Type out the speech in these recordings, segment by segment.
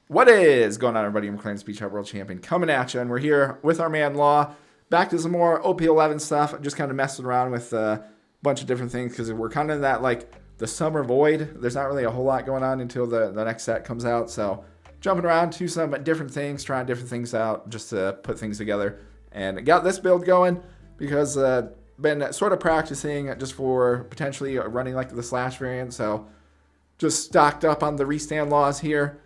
What is going on, everybody? I'm McLaren Speech World Champion coming at you, and we're here with our man Law. Back to some more OP11 stuff. Just kind of messing around with a bunch of different things because we're kind of in that like the summer void. There's not really a whole lot going on until the next set comes out. So jumping around to some different things, trying different things out just to put things together. And got this build going because been sort of practicing just for potentially running like the slash variant. So just stocked up on the restand laws here.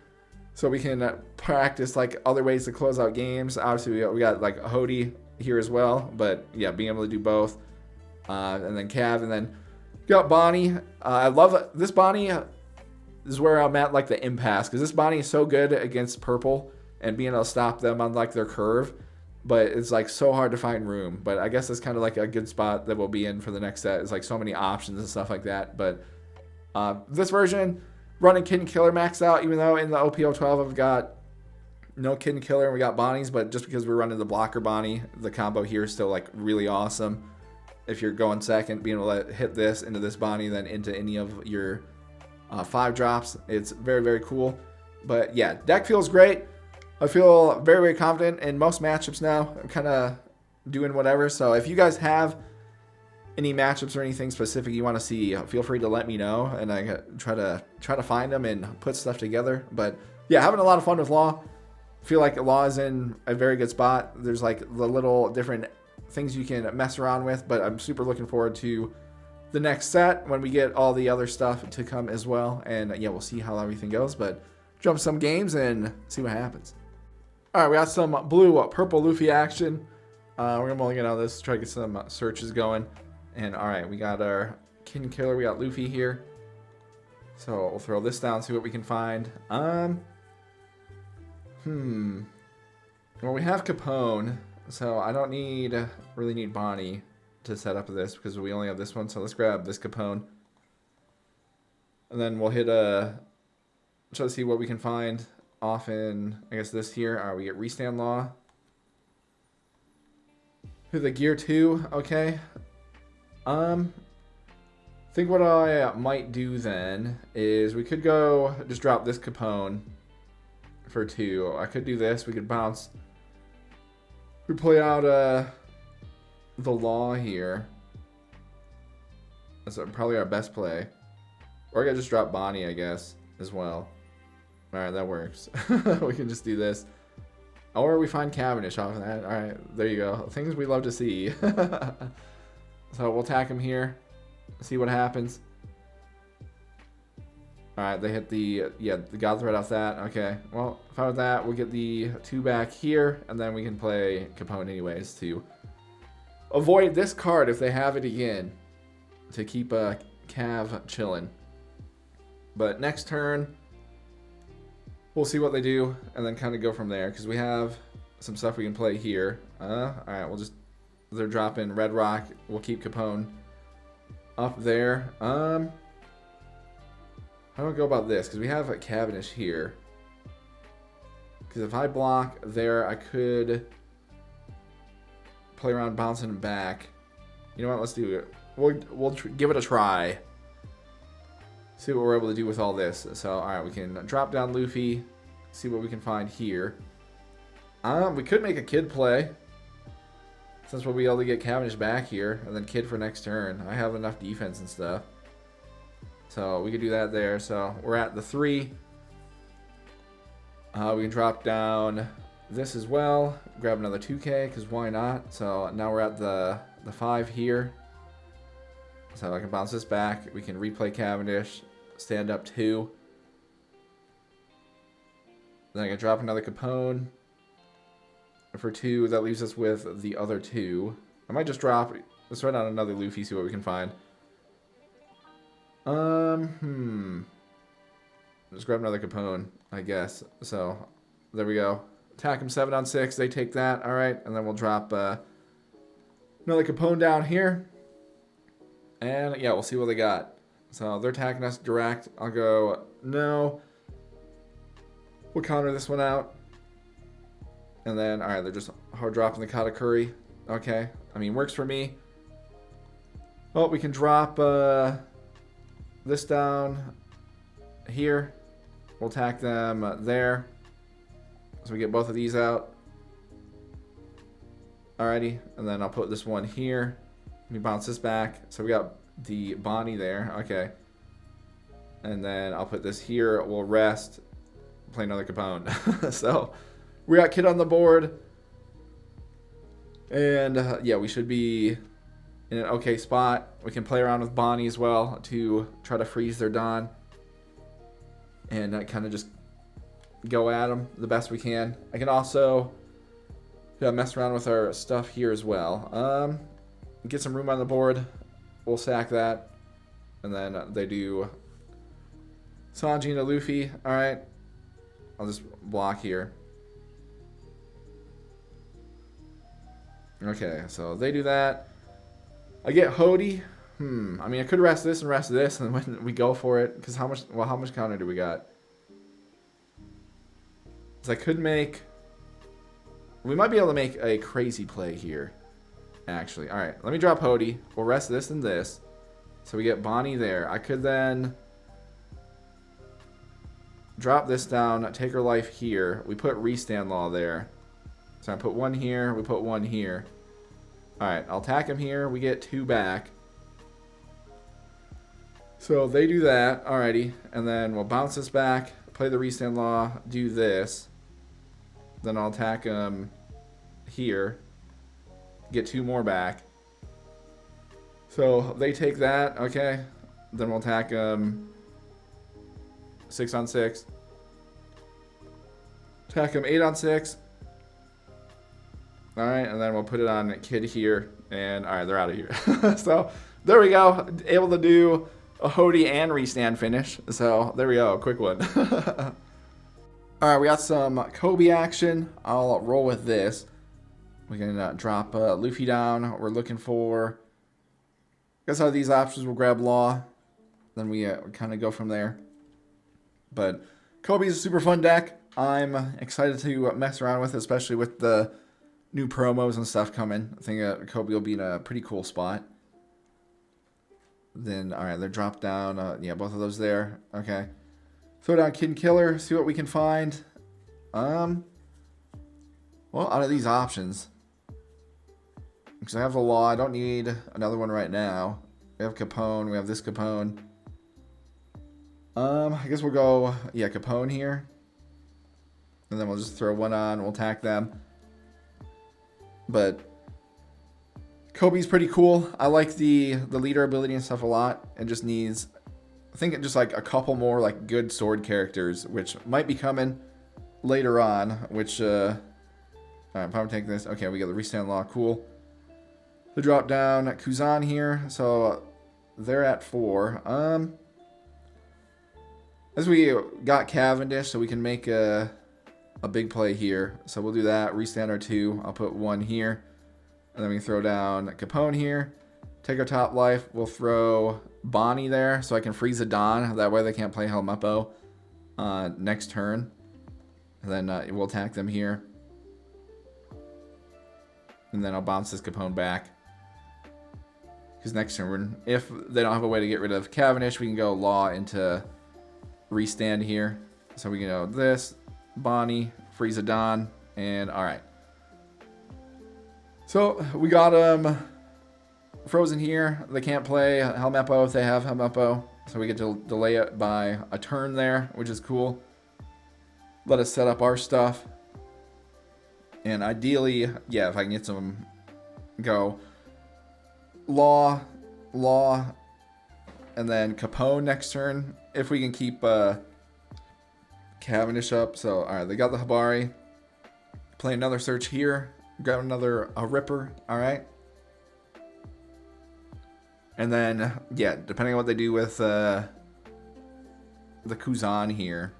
So we can practice like other ways to close out games. Obviously, we got like Hody here as well, but yeah, being able to do both. And then Cav, and then got Bonnie. I love this Bonnie. Is where I'm at like the impasse because this Bonnie is so good against purple and being able to stop them on like their curve, but it's like so hard to find room. But I guess it's kind of like a good spot that we'll be in for the next set. It's like so many options and stuff like that. But this version. Running Kid and Killer maxed out, even though in the OP11 I've got no Kid and Killer and we got Bonnies, but just because we're running the blocker Bonnie, the combo here is still like really awesome. If you're going second, being able to hit this into this Bonnie, then into any of your 5 drops, it's very, very cool. But yeah, deck feels great. I feel very, very confident in most matchups now. I'm kind of doing whatever. So if you guys have any matchups or anything specific you want to see, feel free to let me know, and I try to find them and put stuff together. But yeah, having a lot of fun with Law. Feel like Law is in a very good spot. There's like the little different things you can mess around with, but I'm super looking forward to the next set when we get all the other stuff to come as well. And yeah, we'll see how everything goes, but jump some games and see what happens. All right, we got some blue purple Luffy action. We're gonna mulligan out this, try to get some searches going. And all right, we got our Kid and Killer. We got Luffy here. So we'll throw this down, see what we can find. Well, we have Capone, so I don't really need Bonnie to set up this because we only have this one. So let's grab this Capone, and then we'll hit try to see what we can find off in, I guess, this here. All right, we get Restand Law. Hit the Gear 2, okay. I think what I might do then is we could go just drop this Capone for 2. I could do this. We could bounce. We play out the Law here. That's probably our best play. Or I could just drop Bonnie, I guess, as well. Alright, that works. We can just do this. Or we find Cavendish off of that. Alright, there you go. Things we love to see. So we'll attack him here, see what happens. All right, they hit the God Thread off that. Okay, well, fine with that. We'll get the 2 back here, and then we can play Capone anyways to avoid this card if they have it again, to keep Cav chilling. But next turn, we'll see what they do, and then kind of go from there, because we have some stuff we can play here. All right, we'll just... They're dropping Red Rock. We'll keep Capone up there. How do I go about this? Because we have a Cavendish here. Because if I block there, I could play around bouncing him back. You know what? Let's do it. We'll give it a try. See what we're able to do with all this. So, all right, we can drop down Luffy. See what we can find here. We could make a Kid play. Since we'll be able to get Cavendish back here, and then Kid for next turn. I have enough defense and stuff. So we could do that there. So we're at the 3. We can drop down this as well. Grab another 2K, because why not? So now we're at the 5 here. So I can bounce this back. We can replay Cavendish. Stand up 2. Then I can drop another Capone. For 2, that leaves us with the other 2. I might just drop... Let's run out another Luffy, see what we can find. Just grab another Capone, I guess. So, there we go. Attack him 7 on 6. They take that. Alright, and then we'll drop another Capone down here. And, yeah, we'll see what they got. So, they're attacking us direct. I'll go, no. We'll counter this one out. And then, alright, they're just hard dropping the Katakuri. Okay. I mean, works for me. Well, we can drop this down here. We'll attack them there. So we get both of these out. Alrighty, and then I'll put this one here. Let me bounce this back. So we got the Bonnie there. Okay. And then I'll put this here. We'll rest. Play another Capone. So we got Kid on the board. And yeah, we should be in an okay spot. We can play around with Bonnie as well to try to freeze their Dawn. And kind of just go at them the best we can. I can also mess around with our stuff here as well. Get some room on the board. We'll sack that. And then they do Sanji and Luffy. Alright. I'll just block here. Okay, so they do that. I get Hody. I mean, I could rest this and rest this, and when we go for it, because how much counter do we got? So I could make... We might be able to make a crazy play here, actually. All right, let me drop Hody. We'll rest this and this. So we get Bonnie there. I could then drop this down, take her life here. We put Restand Law there. So I put one here, we put one here. All right, I'll attack him here. We get 2 back. So they do that, alrighty. And then we'll bounce this back, play the Restand Law, do this. Then I'll attack him here. Get 2 more back. So they take that, okay. Then we'll attack him 6 on 6. Attack him 8 on 6. Alright, and then we'll put it on Kid here. And alright, they're out of here. So there we go. Able to do a Hody and Restand finish. So there we go. Quick one. Alright, we got some Koby action. I'll roll with this. We can drop Luffy down. We're looking for... I guess out of these options, we'll grab Law. Then we kind of go from there. But Koby's a super fun deck. I'm excited to mess around with it, especially with the new promos and stuff coming. I think Koby will be in a pretty cool spot. Then, alright, they're dropped down. Yeah, both of those there. Okay. Throw down Kid and Killer, see what we can find. Well, out of these options, because I have the Law, I don't need another one right now. We have Capone, we have this Capone. I guess we'll go, yeah, Capone here. And then we'll just throw one on, we'll attack them. But Koby's pretty cool. I like the leader ability and stuff a lot. It just needs, I think, just like a couple more like good sword characters, which might be coming later on. Which, alright, probably take this. Okay, we got the Restand Law. Cool. The drop down Kuzan here, so they're at 4. As we got Cavendish, so we can make a big play here. So we'll do that. Restand our 2. I'll put 1 here. And then we can throw down Capone here. Take our top life. We'll throw Bonnie there so I can freeze a Dawn. That way they can't play Helmeppo next turn. And then we'll attack them here. And then I'll bounce this Capone back. Because next turn, if they don't have a way to get rid of Cavendish, we can go Law into Restand here. So we can go this, Bonnie, freeze a Dawn, and alright. So we got frozen here. They can't play Helmeppo if they have Helmeppo. So we get to delay it by a turn there, which is cool. Let us set up our stuff. And ideally, yeah, if I can get some go Law, and then Capone next turn. If we can keep Cavendish up. So, alright, they got the Hibari. Play another search here. Grab another Ripper. Alright. And then, yeah, depending on what they do with the Kuzan here,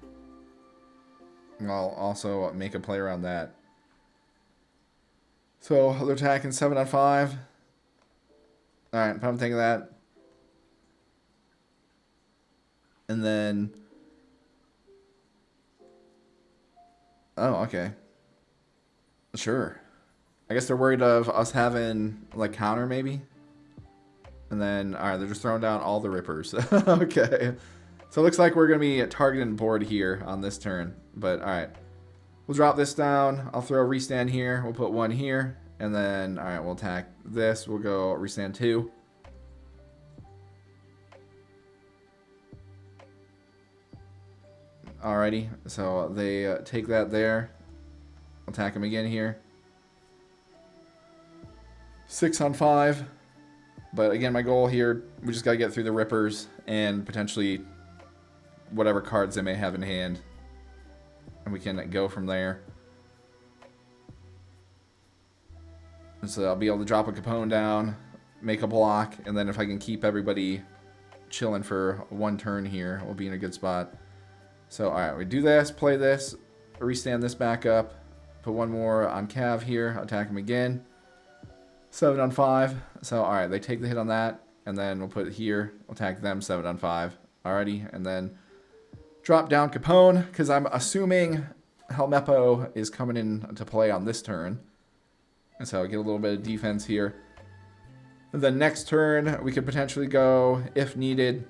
I'll also make a play around that. So, they're attacking 7 on 5. Alright, if I'm taking that. And then... Oh, okay. Sure. I guess they're worried of us having, like, counter, maybe? And then, alright, they're just throwing down all the Rippers. Okay. So it looks like we're going to be targeting board here on this turn. But, alright. We'll drop this down. I'll throw Restand here. We'll put 1 here. And then, all right, we'll attack this. We'll go Restand 2. Alrighty, so they take that there. Attack them again here. 6 on 5. But again, my goal here, we just got to get through the Rippers and potentially whatever cards they may have in hand. And we can go from there. And so I'll be able to drop a Capone down, make a block, and then if I can keep everybody chilling for 1 turn here, we'll be in a good spot. So, alright, we do this, play this, restand this back up, put 1 more on Cav here, attack him again. 7 on 5. So, alright, they take the hit on that, and then we'll put it here, attack them 7 on 5. Alrighty, and then drop down Capone, because I'm assuming Helmeppo is coming in to play on this turn. And so get a little bit of defense here. And then next turn, we could potentially go, if needed,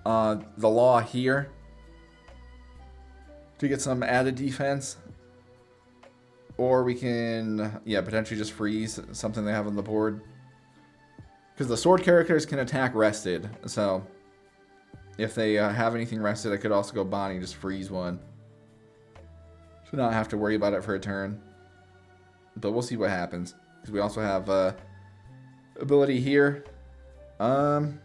the Law here to get some added defense. Or we can, yeah, potentially just freeze something they have on the board. Because the sword characters can attack rested. So if they have anything rested, I could also go Bonnie, just freeze one. Should not have to worry about it for a turn. But we'll see what happens. Because we also have ability here. Alright.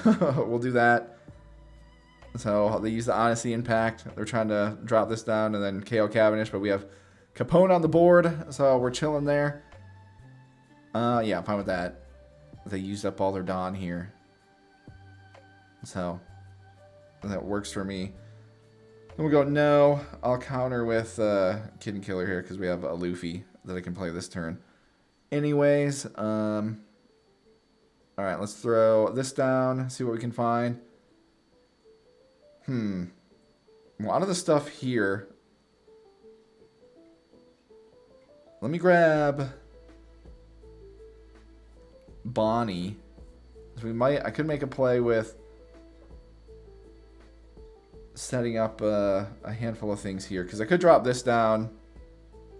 We'll do that. So they use the Honesty Impact. They're trying to drop this down and then KO Cavendish. But we have Capone on the board. So we're chilling there. Yeah, I'm fine with that. They used up all their Dawn here. So that works for me. Then we'll go no. I'll counter with Kid and Killer here because we have a Luffy that I can play this turn. Anyways, alright, let's throw this down, see what we can find. A lot of the stuff here. Let me grab Bonnie. So I could make a play with setting up a handful of things here. Because I could drop this down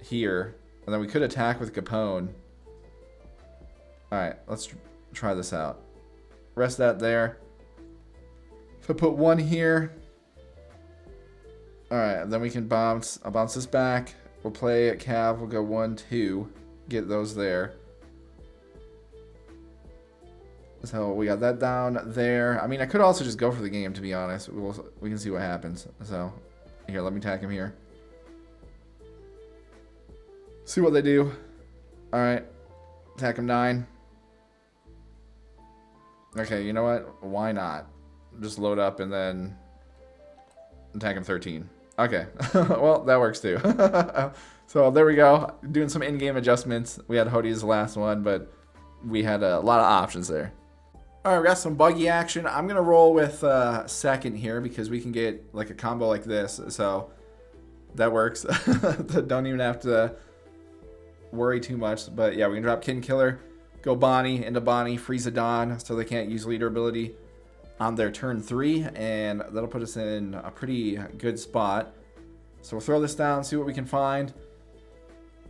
here. And then we could attack with Capone. Alright, let's try this out. Rest that there. If I put 1 here. Alright, then we can bounce. I'll bounce this back. We'll play at Cav. We'll go 1, 2. Get those there. So we got that down there. I mean, I could also just go for the game, to be honest. We can see what happens. So, here, let me attack him here. See what they do. Alright. Attack him 9. Okay, you know what? Why not? Just load up and then attack him 13. Okay. Well, that works too. So, there we go. Doing some in-game adjustments. We had Hody as the last one, but we had a lot of options there. Alright, we got some Buggy action. I'm going to roll with second here because we can get like a combo like this. So that works. Don't even have to worry too much. But yeah, we can drop Kid and Killer, go Bonnie into Bonnie, freeze a Dawn so they can't use leader ability on their turn 3. And that'll put us in a pretty good spot. So we'll throw this down, see what we can find.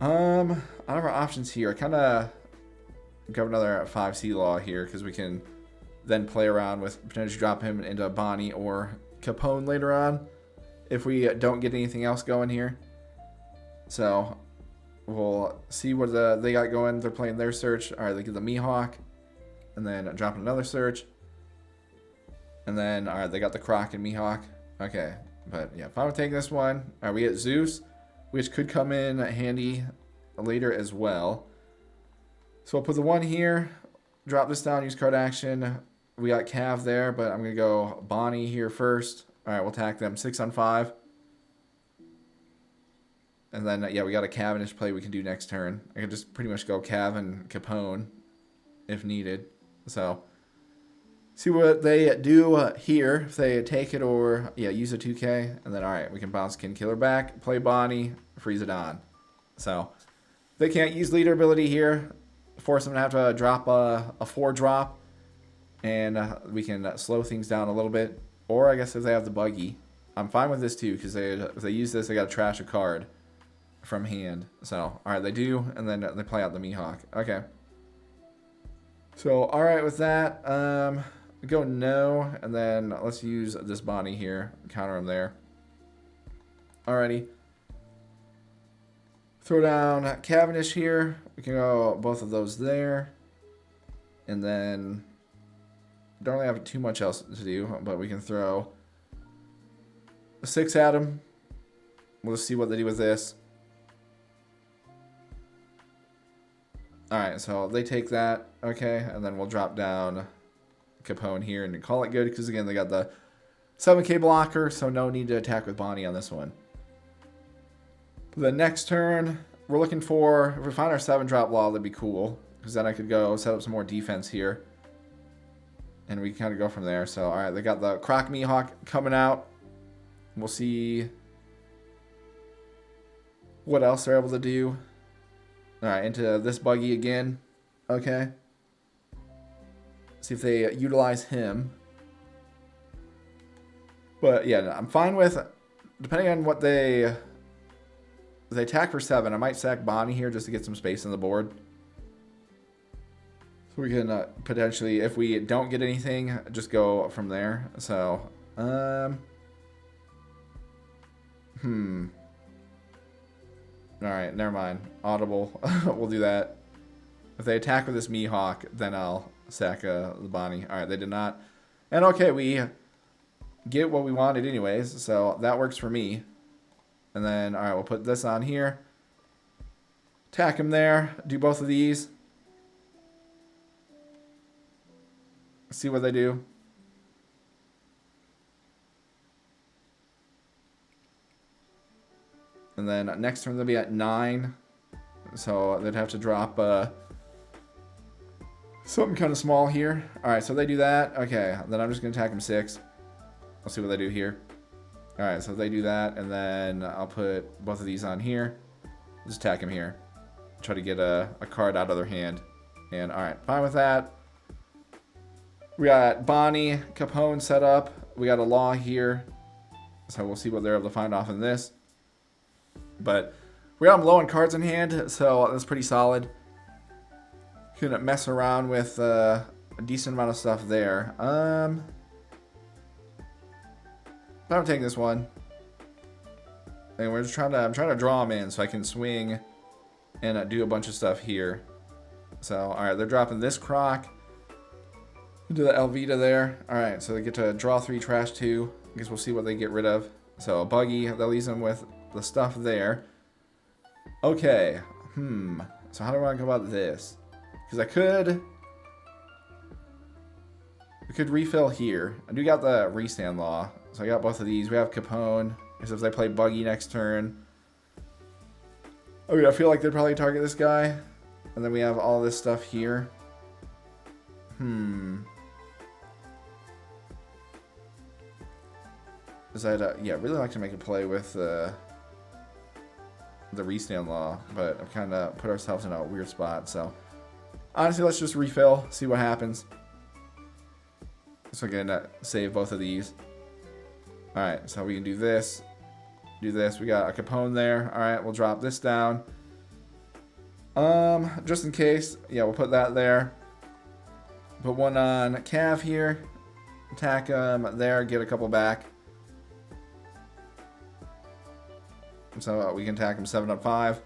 Out of our options here, I kind of go another 5C Law here because we can then play around with potentially drop him into Bonnie or Capone later on if we don't get anything else going here. So we'll see what they got going. They're playing their search. All right, they get the Mihawk and then dropping another search. And then, all right, they got the Croc and Mihawk. Okay, but yeah, fine with taking this one. All right, we get Zeus, which could come in handy later as well. So I'll put the 1 here, drop this down, use card action. We got Cav there, but I'm going to go Bonnie here first. All right, we'll attack them 6 on 5. And then, yeah, we got a Cavendish play we can do next turn. I can just pretty much go Cav and Capone if needed. So, see what they do here. If they take it or, yeah, use a 2K. And then, all right, we can bounce Kin Killer back, play Bonnie, freeze it on. So, they can't use leader ability here. Force them to have to drop a 4-drop. And we can slow things down a little bit. Or I guess if they have the Buggy, I'm fine with this too, because if they use this, they got to trash a card from hand. So, alright, they do, and then they play out the Mihawk. Okay. So, alright with that. Go no, and then let's use this Bonnie here. Counter him there. Alrighty. Throw down Cavendish here. We can go both of those there. And then don't really have too much else to do, but we can throw a 6 at him. We'll just see what they do with this. Alright, so they take that. Okay, and then we'll drop down Capone here and call it good, because again, they got the 7k blocker, so no need to attack with Bonnie on this one. The next turn, we're looking for, if we find our 7-drop law, that'd be cool, because then I could go set up some more defense here. And we can kind of go from there. So, alright, they got the Croc Mihawk coming out. We'll see what else they're able to do. Alright, into this Buggy again. Okay. See if they utilize him. But, yeah, I'm fine with, depending on what they attack for 7, I might sack Bonnie here just to get some space on the board. So we can potentially, if we don't get anything, just go from there. So, alright, never mind. Audible. We'll do that. If they attack with this Mihawk, then I'll sack the Bonnie. Alright, they did not. And okay, we get what we wanted anyways, so that works for me. And then, alright, we'll put this on here. Attack him there. Do both of these. See what they do. And then next turn they'll be at 9. So they'd have to drop something kind of small here. Alright, so they do that. Okay, then I'm just going to attack them 6. I'll see what they do here. Alright, so they do that. And then I'll put both of these on here. Just attack him here. Try to get a card out of their hand. And alright, fine with that. We got Bonnie, Capone set up. We got a Law here. So we'll see what they're able to find off in this. But we got them low on cards in hand, so that's pretty solid. Couldn't mess around with a decent amount of stuff there. I'm taking this one. And we're just I'm trying to draw them in so I can swing and do a bunch of stuff here. So, alright, they're dropping this Croc. Do the Elvita there. Alright, so they get to draw 3, trash 2. I guess we'll see what they get rid of. So, a Buggy, that leaves them with the stuff there. Okay. So how do I want to go about this? Because we could refill here. I do got the Restand Law. So I got both of these. We have Capone. Because if they play Buggy next turn. Okay, I feel like they'd probably target this guy. And then we have all this stuff here. Yeah, really like to make a play with the Restand Law, but I've kind of put ourselves in a weird spot. So honestly, let's just refill, see what happens. So I'm gonna save both of these. All right, so we can do this. We got a Capone there. All right, we'll drop this down. Just in case, yeah, we'll put that there. Put one on Cav here. Attack him there, get a couple back. So we can attack him 7 up 5.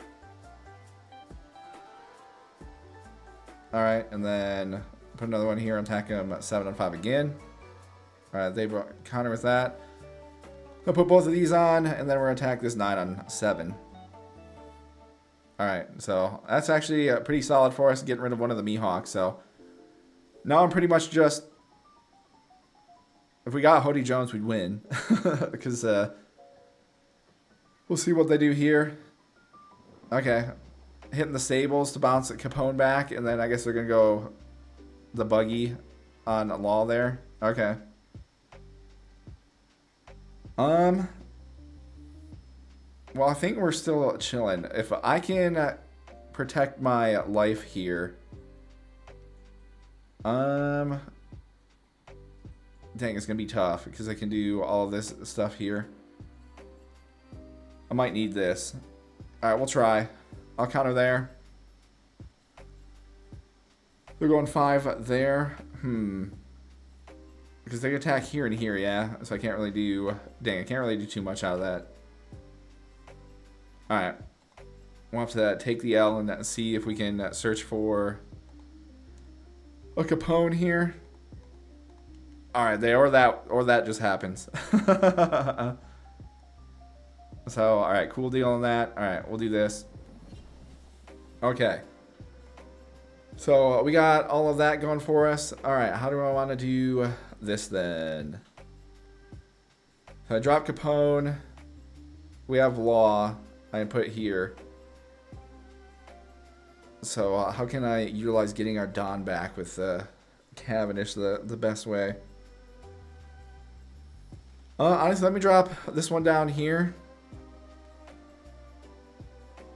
Alright, and then put another one here and attack him 7 on 5 again. Alright, they counter with that. I'll put both of these on, and then we're going to attack this 9 on 7. Alright, so that's actually pretty solid for us, getting rid of one of the Mihawks. So now I'm pretty much just... If we got Hody Jones, we'd win. Because... we'll see what they do here. Okay. Hitting the Sables to bounce Capone back. And then I guess they're going to go the Buggy on Law there. Okay. Well, I think we're still chilling. If I can protect my life here. Dang, it's going to be tough. Because I can do all of this stuff here. I might need this. Alright, we'll try. I'll counter there. They're going 5 there. Because they attack here and here, yeah. So I can't really do... Dang, I can't really do too much out of that. Alright. We'll have to take the L and see if we can search for a Capone here. Alright, or that just happens. So, alright, cool deal on that. Alright, we'll do this. Okay. So, we got all of that going for us. Alright, how do I want to do this then? So I drop Capone. We have Law. I can put here. So, how can I utilize getting our Don back with Cavendish the best way? Honestly, let me drop this one down here.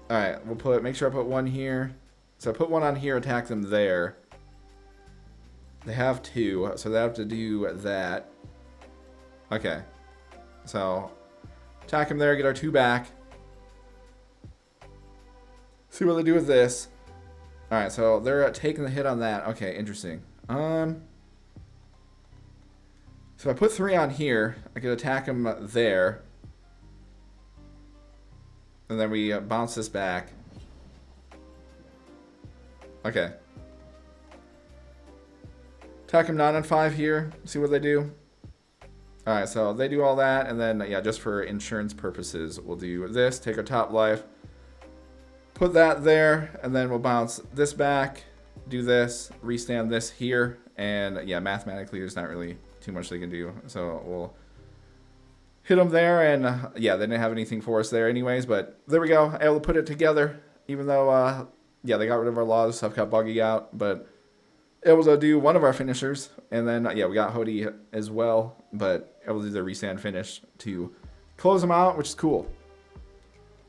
Alright, we'll make sure I put one here. So I put one on here, attack them there. They have 2, so they have to do that. Okay. So, attack them there, get our 2 back. See what they do with this. Alright, so they're taking the hit on that. Okay, interesting. So if I put 3 on here, I could attack them there. And then we bounce this back. Okay. Attack them 9 on 5 here. See what they do. Alright, so they do all that. And then, yeah, just for insurance purposes, we'll do this. Take our top life. Put that there. And then we'll bounce this back. Do this. Restand this here. And, yeah, mathematically, there's not really too much they can do. So we'll hit them there. And, yeah, they didn't have anything for us there anyways. But there we go. Able to put it together. Even though, yeah, they got rid of our laws. Stuff got Buggy out. But able to do one of our finishers. And then, yeah, we got Hody as well. But able to do the restand finish to close them out, which is cool.